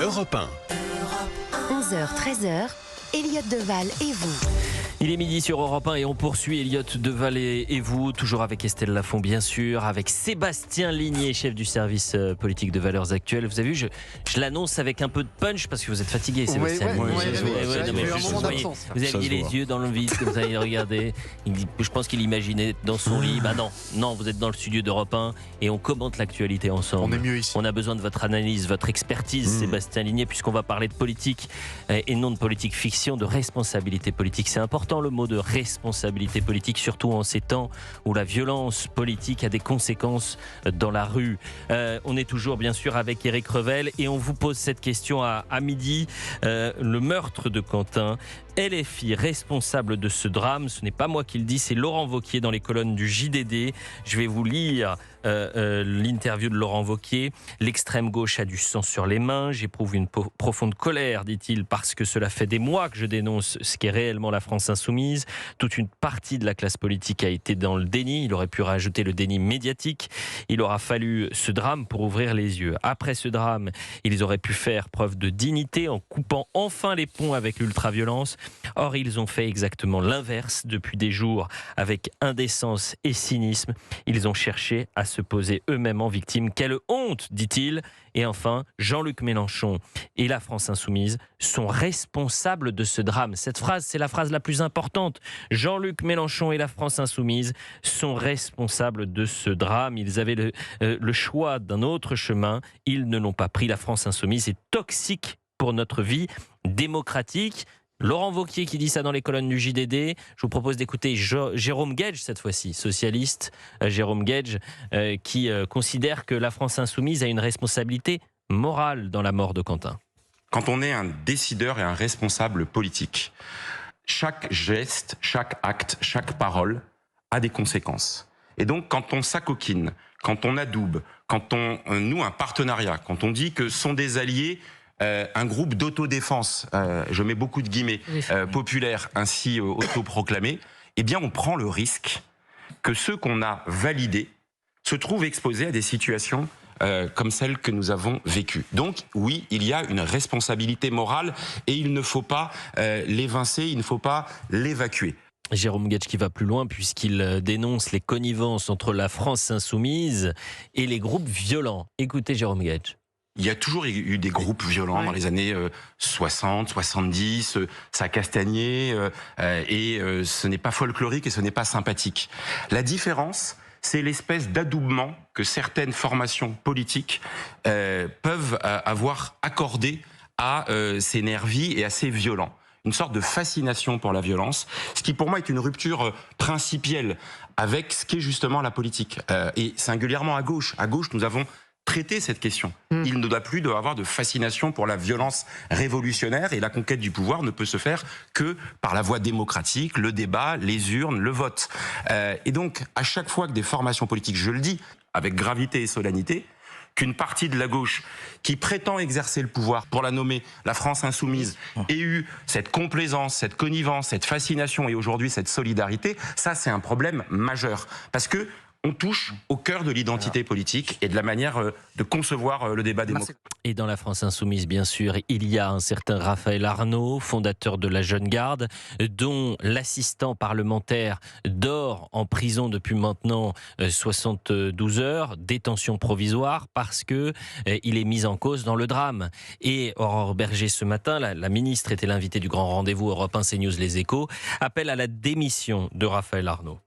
Europe 1. 11h, 13h, Elliott Deval et vous. Il est midi sur Europe 1 et on poursuit Elliott Deval et vous, toujours avec Estelle Lafont bien sûr, avec Sébastien Ligné, chef du service politique de Valeurs Actuelles. Vous avez vu, je l'annonce avec un peu de punch parce que vous êtes fatigué, Sébastien. Vous aviez les yeux dans le vide, que vous avez regardé. Je pense qu'il imaginait dans son lit. Bah non, vous êtes dans le studio d'Europe 1 et on commente l'actualité ensemble. On est mieux ici. On a besoin de votre analyse, votre expertise, Sébastien Ligné, puisqu'on va parler de politique et non de politique fiction, de responsabilité politique. C'est important le mot de responsabilité politique, surtout en ces temps où la violence politique a des conséquences dans la rue. On est toujours bien sûr avec Éric Revel et on vous pose cette question à midi. Le meurtre de Quentin, LFI responsable de ce drame, ce n'est pas moi qui le dis, c'est Laurent Wauquiez dans les colonnes du JDD. Je vais vous lire l'interview de Laurent Wauquiez. L'extrême gauche a du sang sur les mains, j'éprouve une profonde colère, dit-il, parce que cela fait des mois que je dénonce ce qu'est réellement la France insoumise. Toute une partie de la classe politique a été dans le déni, il aurait pu rajouter le déni médiatique. Il aura fallu ce drame pour ouvrir les yeux. Après ce drame, ils auraient pu faire preuve de dignité en coupant enfin les ponts avec l'ultraviolence. Or, ils ont fait exactement l'inverse depuis des jours, avec indécence et cynisme. Ils ont cherché à se poser eux-mêmes en victimes. Quelle honte, dit-il. Et enfin, Jean-Luc Mélenchon et la France insoumise sont responsables de ce drame. Cette phrase, c'est la phrase la plus importante. Jean-Luc Mélenchon et la France insoumise sont responsables de ce drame. Ils avaient le choix d'un autre chemin. Ils ne l'ont pas pris. La France insoumise est toxique pour notre vie démocratique. Laurent Wauquiez qui dit ça dans les colonnes du JDD. Je vous propose d'écouter Jérôme Guedj cette fois-ci, socialiste. Jérôme Guedj qui considère que la France insoumise a une responsabilité morale dans la mort de Quentin. Quand on est un décideur et un responsable politique, chaque geste, chaque acte, chaque parole a des conséquences. Et donc quand on s'acoquine, quand on adoube, quand on noue un partenariat, quand on dit que sont des alliés un groupe d'autodéfense, je mets beaucoup de guillemets, populaire, ainsi autoproclamé, eh bien on prend le risque que ceux qu'on a validés se trouvent exposés à des situations comme celles que nous avons vécues. Donc oui, il y a une responsabilité morale et il ne faut pas l'évincer, il ne faut pas l'évacuer. Jérôme Guedj qui va plus loin puisqu'il dénonce les connivences entre la France insoumise et les groupes violents. Écoutez Jérôme Guedj. Il y a toujours eu des groupes violents dans les années 60, 70, ça a castagné, et ce n'est pas folklorique et ce n'est pas sympathique. La différence, c'est l'espèce d'adoubement que certaines formations politiques peuvent avoir accordé à ces nervis et à ces violents. Une sorte de fascination pour la violence, ce qui pour moi est une rupture principielle avec ce qu'est justement la politique. Et singulièrement à gauche. À gauche, nous avons traiter cette question. Il ne doit plus avoir de fascination pour la violence révolutionnaire et la conquête du pouvoir ne peut se faire que par la voie démocratique, le débat, les urnes, le vote. Et donc, à chaque fois que des formations politiques, je le dis avec gravité et solennité, qu'une partie de la gauche qui prétend exercer le pouvoir pour la nommer la France insoumise ait eu cette complaisance, cette connivence, cette fascination et aujourd'hui cette solidarité, ça c'est un problème majeur. Parce que on touche au cœur de l'identité politique et de la manière de concevoir le débat démocratique. Et dans la France insoumise, bien sûr, il y a un certain Raphaël Arnault, fondateur de la Jeune Garde, dont l'assistant parlementaire dort en prison depuis maintenant 72 heures, détention provisoire, parce que il est mis en cause dans le drame. Et Aurore Berger, ce matin, la ministre était l'invitée du grand rendez-vous Europe 1 CNews Les Échos, appelle à la démission de Raphaël Arnault.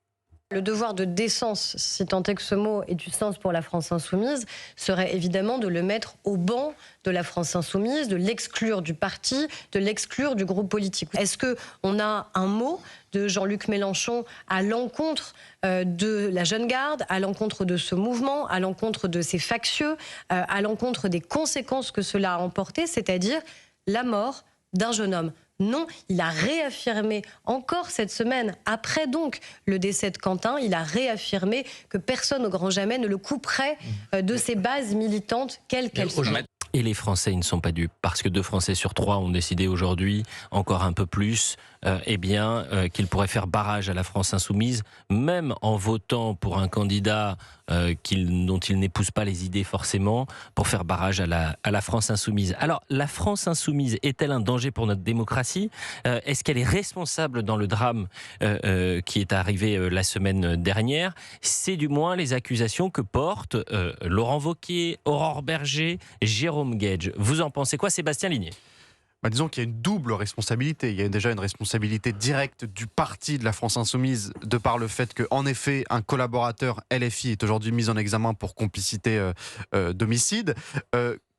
Le devoir de décence, si tant est que ce mot ait du sens pour la France insoumise, serait évidemment de le mettre au banc de la France insoumise, de l'exclure du parti, de l'exclure du groupe politique. Est-ce qu'on a un mot de Jean-Luc Mélenchon à l'encontre de la Jeune Garde, à l'encontre de ce mouvement, à l'encontre de ces factieux, à l'encontre des conséquences que cela a emporté, c'est-à-dire la mort d'un jeune homme? Non, il a réaffirmé encore cette semaine, après donc le décès de Quentin, il a réaffirmé que personne au grand jamais ne le couperait de ses bases militantes, quelles qu'elles soient. Et les Français, ils ne sont pas dupes, parce que 2 Français sur 3 ont décidé aujourd'hui, encore un peu plus, qu'ils pourraient faire barrage à la France insoumise, même en votant pour un candidat dont ils n'épousent pas les idées forcément, pour faire barrage à la France insoumise. Alors, la France insoumise est-elle un danger pour notre démocratie ? Est-ce qu'elle est responsable dans le drame qui est arrivé la semaine dernière ? C'est du moins les accusations que portent Laurent Wauquiez, Aurore Berger, Jérôme Guedj. Vous en pensez quoi, Sébastien Ligné ? Disons qu'il y a une double responsabilité. Il y a déjà une responsabilité directe du parti de la France Insoumise, de par le fait qu'en effet, un collaborateur LFI est aujourd'hui mis en examen pour complicité d'homicide.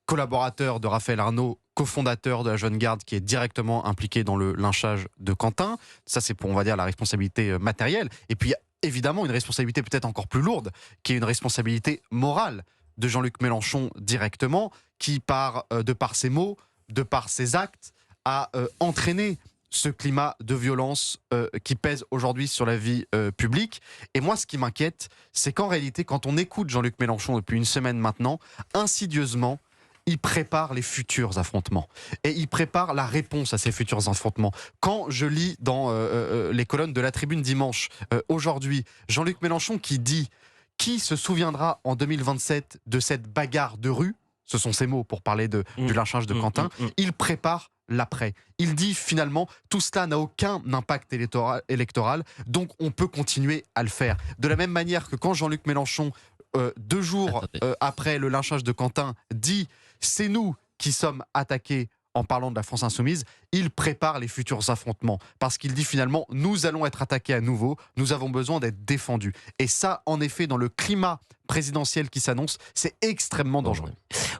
Collaborateur de Raphaël Arnaud, cofondateur de la Jeune Garde, qui est directement impliqué dans le lynchage de Quentin. Ça, c'est pour, on va dire, la responsabilité matérielle. Et puis, évidemment, une responsabilité peut-être encore plus lourde, qui est une responsabilité morale de Jean-Luc Mélenchon directement, qui, de par ses mots, de par ses actes, a entraîné ce climat de violence qui pèse aujourd'hui sur la vie publique. Et moi, ce qui m'inquiète, c'est qu'en réalité, quand on écoute Jean-Luc Mélenchon depuis une semaine maintenant, insidieusement, il prépare les futurs affrontements. Et il prépare la réponse à ces futurs affrontements. Quand je lis dans les colonnes de la Tribune dimanche, aujourd'hui, Jean-Luc Mélenchon qui dit « Qui se souviendra en 2027 de cette bagarre de rue ?» Ce sont ses mots pour parler du lynchage de Quentin. Il prépare l'après. Il dit finalement, tout cela n'a aucun impact électoral, donc on peut continuer à le faire. De la même manière que quand Jean-Luc Mélenchon, 2 jours après le lynchage de Quentin, dit « c'est nous qui sommes attaqués » en parlant de la France insoumise, il prépare les futurs affrontements. Parce qu'il dit finalement, nous allons être attaqués à nouveau, nous avons besoin d'être défendus. Et ça, en effet, dans le climat présidentiel qui s'annonce, c'est extrêmement dangereux.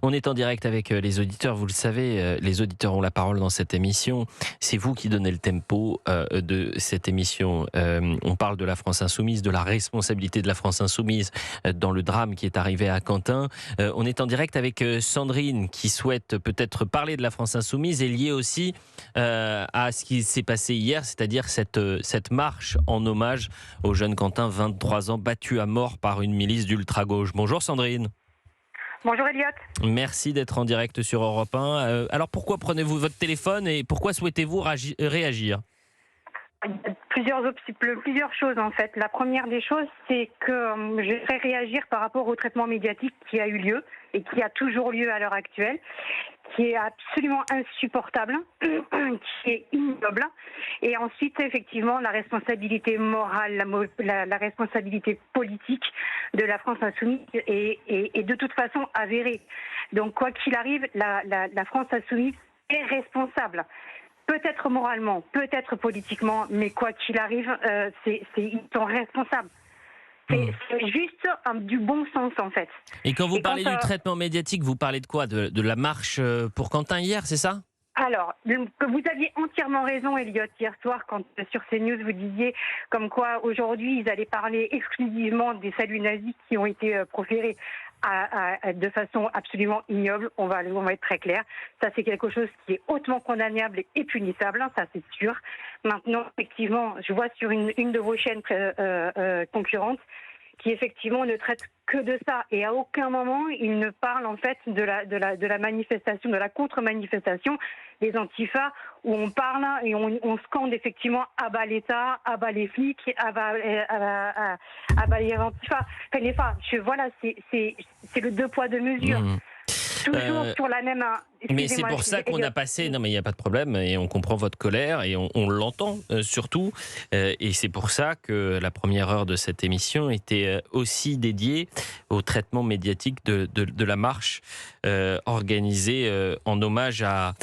On est en direct avec les auditeurs, vous le savez, les auditeurs ont la parole dans cette émission. C'est vous qui donnez le tempo de cette émission. On parle de la France insoumise, de la responsabilité de la France insoumise dans le drame qui est arrivé à Quentin. On est en direct avec Sandrine qui souhaite peut-être parler de la France insoumise et liée aussi à ce qui s'est passé hier, c'est-à-dire cette marche en hommage au jeune Quentin, 23 ans, battu à mort par une milice d'ultra-gauche. Bonjour Sandrine. Bonjour Elliot. Merci d'être en direct sur Europe 1. Alors pourquoi prenez-vous votre téléphone et pourquoi souhaitez-vous réagir ? Il y a plusieurs choses en fait. La première des choses, c'est que je voudrais réagir par rapport au traitement médiatique qui a eu lieu et qui a toujours lieu à l'heure actuelle, qui est absolument insupportable, qui est ignoble. Et ensuite, effectivement, la responsabilité morale, la responsabilité politique de la France insoumise est de toute façon avérée. Donc, quoi qu'il arrive, la France insoumise est responsable. Peut-être moralement, peut-être politiquement, mais quoi qu'il arrive, ils sont responsables. C'est juste du bon sens, en fait. Et quand vous parlez du traitement médiatique, vous parlez de quoi ? De la marche pour Quentin hier, c'est ça ? Alors, vous aviez entièrement raison, Elliot, hier soir, quand sur CNews, vous disiez comme quoi, aujourd'hui, ils allaient parler exclusivement des saluts nazis qui ont été proférés de façon absolument ignoble. On va être très clair. Ça, c'est quelque chose qui est hautement condamnable et punissable, ça c'est sûr. Maintenant, effectivement, je vois sur une de vos chaînes concurrentes qui effectivement ne traite que de ça. Et à aucun moment, il ne parle en fait de la manifestation, de la contre-manifestation des antifas, où on parle et on scande effectivement « abat l'État, abat les flics, abat les antifas ». Enfin, voilà, c'est le 2 poids 2 mesures. Toujours sur la même... Mais c'est pour ça qu'on a passé... Non mais il n'y a pas de problème, et on comprend votre colère, et on l'entend surtout. Et c'est pour ça que la première heure de cette émission était aussi dédiée au traitement médiatique de la marche organisée en hommage à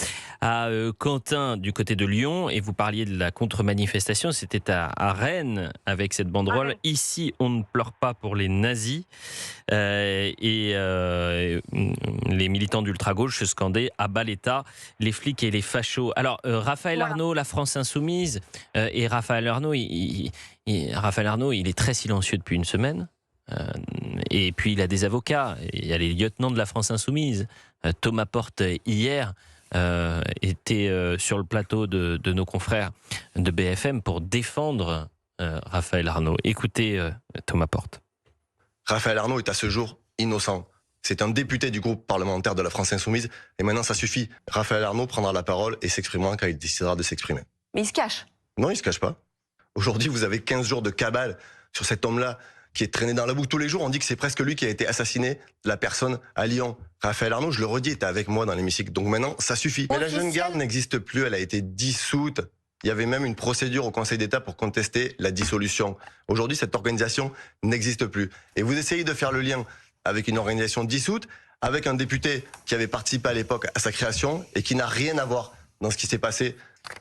Quentin du côté de Lyon. Et vous parliez de la contre-manifestation, c'était à Rennes avec cette banderole « Ici, on ne pleure pas pour les nazis ». Et les militants d'ultra-gauche se scandaient « Abat l'État, les flics et les fachos ». Alors, Raphaël Arnaud, la France insoumise, et Raphaël Arnaud, il est très silencieux depuis une semaine. Et puis, il a des avocats. Il y a les lieutenants de la France insoumise. Thomas Porte, hier, était sur le plateau de nos confrères de BFM pour défendre Raphaël Arnaud. Écoutez Thomas Porte. Raphaël Arnaud est à ce jour innocent. C'est un député du groupe parlementaire de la France Insoumise. Et maintenant, ça suffit. Raphaël Arnaud prendra la parole et s'exprimera quand il décidera de s'exprimer. Mais il se cache. Non, il se cache pas. Aujourd'hui, vous avez 15 jours de cabale sur cet homme-là qui est traîné dans la boue. Tous les jours, on dit que c'est presque lui qui a été assassiné, la personne à Lyon. Raphaël Arnaud, je le redis, était avec moi dans l'hémicycle. Donc maintenant, ça suffit. Mais la jeune garde n'existe plus, elle a été dissoute. Il y avait même une procédure au Conseil d'État pour contester la dissolution. Aujourd'hui, cette organisation n'existe plus. Et vous essayez de faire le lien avec une organisation dissoute, avec un député qui avait participé à l'époque à sa création et qui n'a rien à voir dans ce qui s'est passé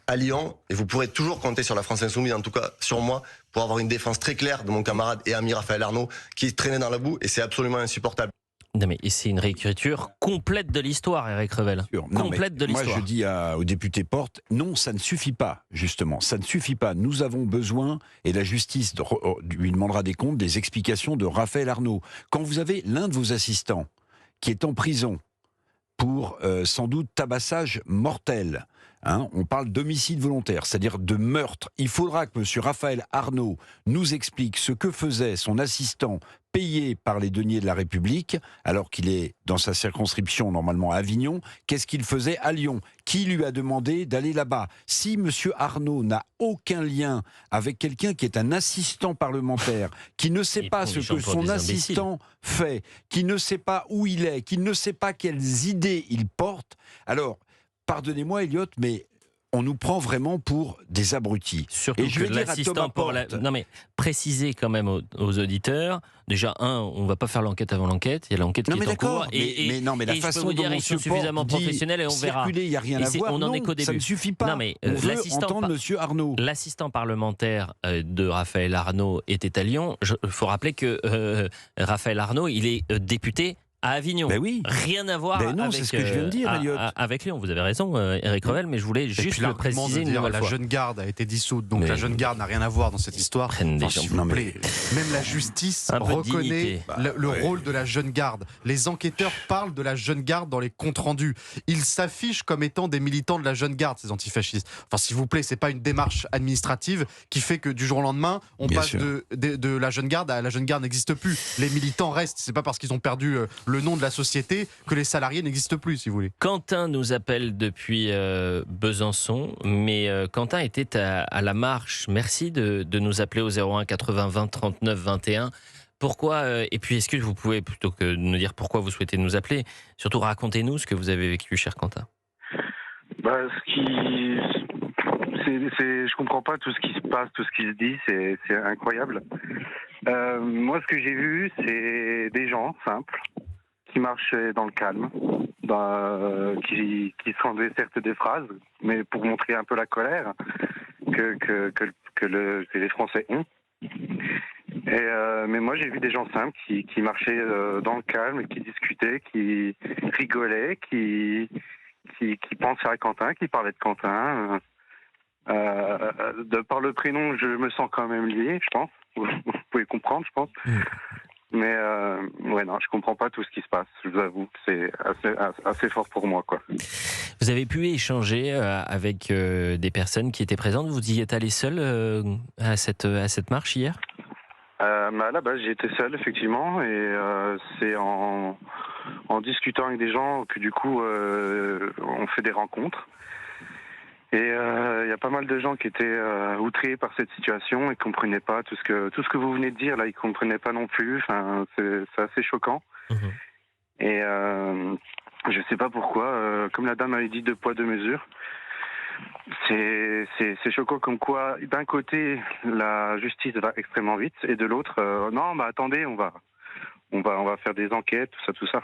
à Lyon. Et vous pourrez toujours compter sur la France Insoumise, en tout cas sur moi, pour avoir une défense très claire de mon camarade et ami Raphaël Arnaud, qui traînait dans la boue, et c'est absolument insupportable. Non mais c'est une réécriture complète de l'histoire, Éric Revel. Complète de l'histoire. Moi je dis au député Porte, non, ça ne suffit pas, justement. Ça ne suffit pas. Nous avons besoin, et la justice lui demandera des comptes, des explications de Raphaël Arnaud. Quand vous avez l'un de vos assistants qui est en prison pour sans doute tabassage mortel, on parle d'homicide volontaire, c'est-à-dire de meurtre. Il faudra que M. Raphaël Arnaud nous explique ce que faisait son assistant payé par les deniers de la République, alors qu'il est dans sa circonscription, normalement à Avignon. Qu'est-ce qu'il faisait à Lyon? Qui lui a demandé d'aller là-bas? Si M. Arnaud n'a aucun lien avec quelqu'un qui est un assistant parlementaire, qui ne sait pas ce que son assistant fait, qui ne sait pas où il est, qui ne sait pas quelles idées il porte, alors... Pardonnez-moi, Elliot, mais on nous prend vraiment pour des abrutis. Surtout et je que vais dire à Thomas Porte... Non mais, précisez quand même aux auditeurs, déjà, on ne va pas faire l'enquête avant l'enquête, il y a l'enquête qui est en cours. Mais la façon dont ils sont suffisamment professionnels et on verra. Il n'y a rien à voir, on en est qu'au début. Ça ne suffit pas. Non, mais, on veut entendre M. Arnaud. L'assistant parlementaire de Raphaël Arnaud était à Lyon. Il faut rappeler que Raphaël Arnaud, il est député à Avignon. Ben oui. Rien à voir avec, c'est ce que je viens de dire, Elliot. Avec Lyon. Vous avez raison, Éric Revel, mais je voulais juste le préciser une nouvelle fois. La jeune garde a été dissoute, donc la jeune garde n'a rien à voir dans cette histoire. S'il vous plaît. Même la justice reconnaît le rôle de la jeune garde. Les enquêteurs parlent de la jeune garde dans les comptes rendus. Ils s'affichent comme étant des militants de la jeune garde, ces antifascistes. Enfin, s'il vous plaît, c'est pas une démarche administrative qui fait que du jour au lendemain, on passe de la jeune garde à la jeune garde n'existe plus. Les militants restent. C'est pas parce qu'ils ont perdu le nom de la société que les salariés n'existent plus, si vous voulez. Quentin nous appelle depuis Besançon, mais Quentin était à la marche. Merci de nous appeler au 01 80 20 39 21. Pourquoi, et puis est-ce que vous pouvez, plutôt que de nous dire pourquoi vous souhaitez nous appeler, surtout racontez-nous ce que vous avez vécu, cher Quentin. Je comprends pas tout ce qui se passe, tout ce qui se dit, c'est incroyable. Moi, ce que j'ai vu, c'est des gens simples qui marchaient dans le calme, qui scandaient certes des phrases, mais pour montrer un peu la colère que les Français ont. Mais moi, j'ai vu des gens simples qui marchaient dans le calme, qui discutaient, qui rigolaient, qui pensaient à Quentin, qui parlaient de Quentin. Par le prénom, je me sens quand même lié, je pense. Vous pouvez comprendre, je pense. Mais non, je comprends pas tout ce qui se passe. Je vous avoue, c'est assez fort pour moi, quoi. Vous avez pu échanger avec des personnes qui étaient présentes. Vous y êtes allé seul à cette marche hier? À la base, j'y étais seul, effectivement, et c'est en discutant avec des gens que du coup, on fait des rencontres. Et il y a pas mal de gens qui étaient outrés par cette situation et comprenaient pas tout ce que vous venez de dire là, ils comprenaient pas non plus. Enfin, c'est assez choquant. Et je sais pas pourquoi. Comme la dame avait dit, 2 poids 2 mesures. C'est choquant comme quoi, d'un côté, la justice va extrêmement vite, et de l'autre, non, attendez, on va faire des enquêtes, tout ça.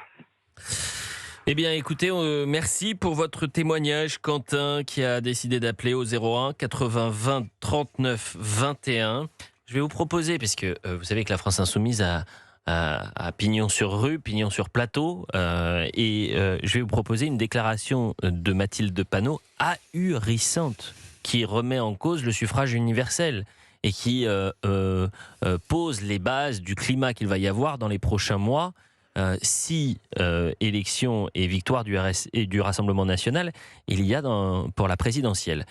Eh bien, écoutez, merci pour votre témoignage, Quentin, qui a décidé d'appeler au 01 80 20 39 21. Je vais vous proposer, parce que vous savez que la France Insoumise a pignon sur rue, pignon sur plateau, et je vais vous proposer une déclaration de Mathilde Panot ahurissante, qui remet en cause le suffrage universel et qui pose les bases du climat qu'il va y avoir dans les prochains mois. Si élection et victoire du RS et du Rassemblement national, il y a pour la présidentielle.